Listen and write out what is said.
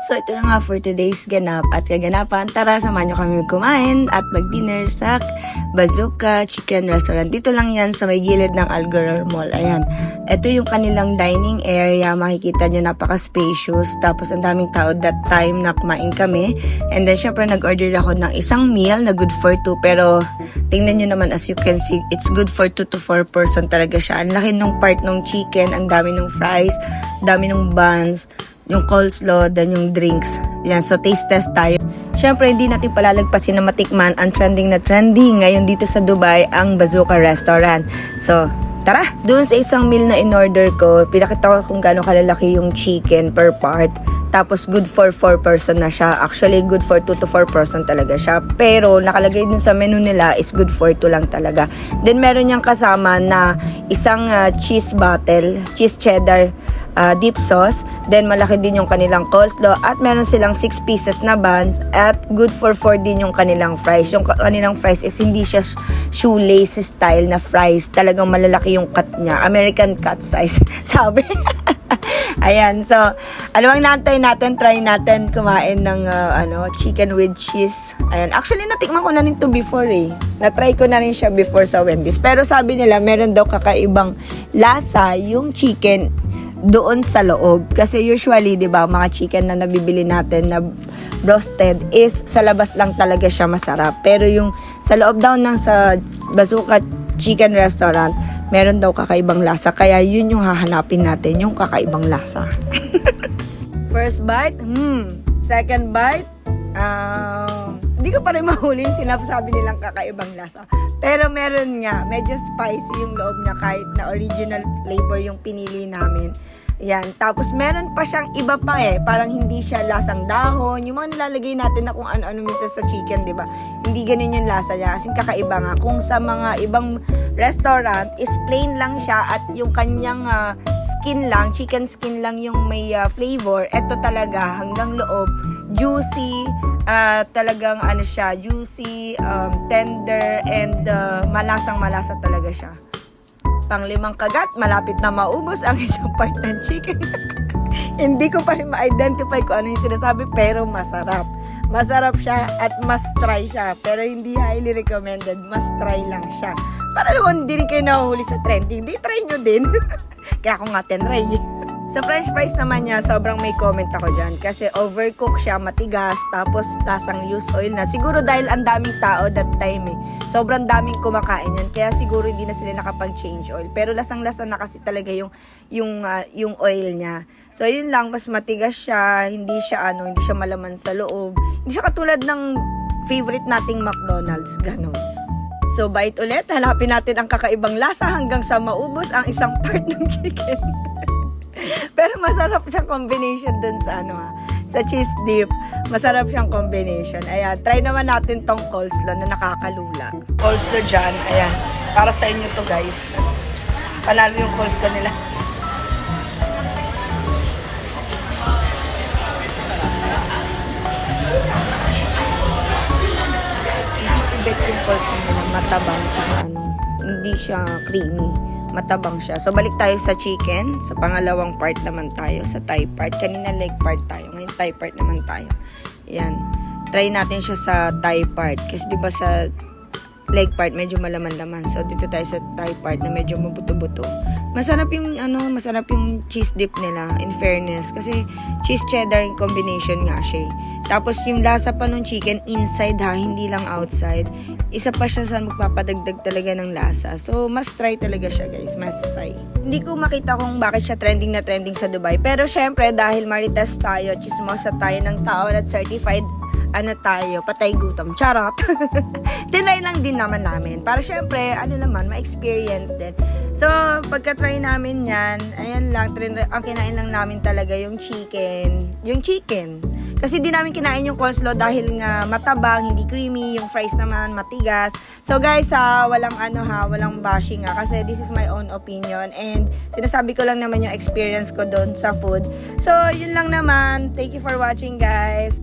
So ito na nga for today's ganap at kaganapan. Tara, samahan nyo kami kumain at mag-dinner sa Bazooka Chicken Restaurant. Dito lang yan sa may gilid ng Algorar Mall. Ayan. Ito yung kanilang dining area. Makikita nyo napaka-spacious. Tapos ang daming tao that time na kumain kami. And then syempre nag-order ako ng isang meal na good for 2. Pero tingnan nyo naman, as you can see, it's good for 2 to 4 person talaga siya. Ang laki nung part ng chicken, ang dami ng fries, dami ng buns, yung coleslaw, then yung drinks. Yan, so taste test tayo. Siyempre, hindi natin palalagpasin na matikman ang trending na trending ngayon dito sa Dubai, ang Bazooka Restaurant. So, tara! Doon sa isang meal na in-order ko, pinakita ko kung gaano kalalaki yung chicken per part. Tapos, good for 4 person na siya. Actually, good for 2 to 4 person talaga siya. Pero, nakalagay din sa menu nila is good for 2 lang talaga. Then, meron niyang kasama na isang cheese bottle, cheese cheddar, dip sauce, then malaki din yung kanilang coleslaw at meron silang 6 pieces na buns at good for 4 din yung kanilang fries. Yung kanilang fries is hindi siya shoelace style na fries, talagang malalaki yung cut niya, American cut size sabi. Ayan, so ano bang naantay natin, try natin kumain ng chicken with cheese. Ayan, actually natikman ko na rin to before na-try ko na rin siya before sa Wendy's, pero sabi nila meron daw kakaibang lasa yung chicken doon sa loob. Kasi usually, 'di ba, mga chicken na nabibili natin na roasted is sa labas lang talaga siya masarap. Pero yung sa loob daw ng sa Bazooka Chicken Restaurant, meron daw kakaibang lasa. Kaya yun yung hahanapin natin, yung kakaibang lasa. First bite, second bite, hindi ko pa rin mahuli yung sinasabi nilang kakaibang lasa. Pero meron nga, medyo spicy yung loob niya kahit na original flavor yung pinili namin. Yan. Tapos meron pa siyang iba pa parang hindi siya lasang dahon. Yung mga nilalagay natin na kung ano-ano minsan sa chicken, di ba? Hindi ganun yung lasa niya. Kasi kakaiba nga. Kung sa mga ibang restaurant is plain lang siya at yung kanyang skin lang, chicken skin lang yung may flavor. Ito talaga hanggang loob, juicy, talagang siya, juicy, tender, and malasang-malasa talaga siya. Pang-5 kagat, malapit na maubos ang isang part ng chicken. Hindi ko pa rin ma-identify kung ano yung sinasabi, pero masarap. Masarap siya at must try siya. Pero hindi highly recommended, must try lang siya. Para naman hindi rin kayo nahuhuli sa trending, di try nyo din. Kaya ako nga tinry. Sa french fries naman niya, sobrang may comment ako dyan. Kasi overcook siya, matigas, tapos lasang used oil na. Siguro dahil ang daming tao that time sobrang daming kumakain yan. Kaya siguro hindi na sila nakapag-change oil. Pero lasang-lasa na kasi talaga yung oil niya. So yun lang, mas matigas siya, hindi siya malaman sa loob. Hindi siya katulad ng favorite nating McDonald's, ganun. So bite ulit, hanapin natin ang kakaibang lasa hanggang sa maubos ang isang part ng chicken. Pero masarap siyang combination dun sa sa cheese dip. Masarap siyang combination. Ayan, try naman natin tong coleslaw na nakakalula. Coleslaw dyan, ayan. Para sa inyo to guys. Panalo yung coleslaw nila. Ibit yung coleslaw nila, matabang tsaka hindi siya creamy. Matabang siya. So, balik tayo sa chicken. Sa pangalawang part naman tayo. Sa thigh part. Kanina leg part tayo. Ngayon thigh part naman tayo. Yan. Try natin siya sa thigh part. Kasi diba sa leg part, medyo malaman-laman. So, dito tayo sa thigh part na medyo mabuto-buto. Masarap yung, masarap yung cheese dip nila, in fairness. Kasi cheese cheddar combination nga siya. Tapos, yung lasa pa ng chicken, inside hindi lang outside. Isa pa siya sa magpapadagdag talaga ng lasa. So, must try talaga siya, guys. Must try. Hindi ko makita kung bakit siya trending na trending sa Dubai. Pero, syempre, dahil marites tayo, chismosa tayo ng tao at certified, tayo, patay gutom. Charot. Tinry lang din naman namin. Para syempre, ma-experience din. So, pagka-try namin yan, ayan lang, ang kinain lang namin talaga yung chicken. Yung chicken. Kasi di namin kinain yung coleslaw dahil nga matabang, hindi creamy, yung fries naman matigas. So guys, walang bashing kasi this is my own opinion and sinasabi ko lang naman yung experience ko doon sa food. So, yun lang naman. Thank you for watching, guys.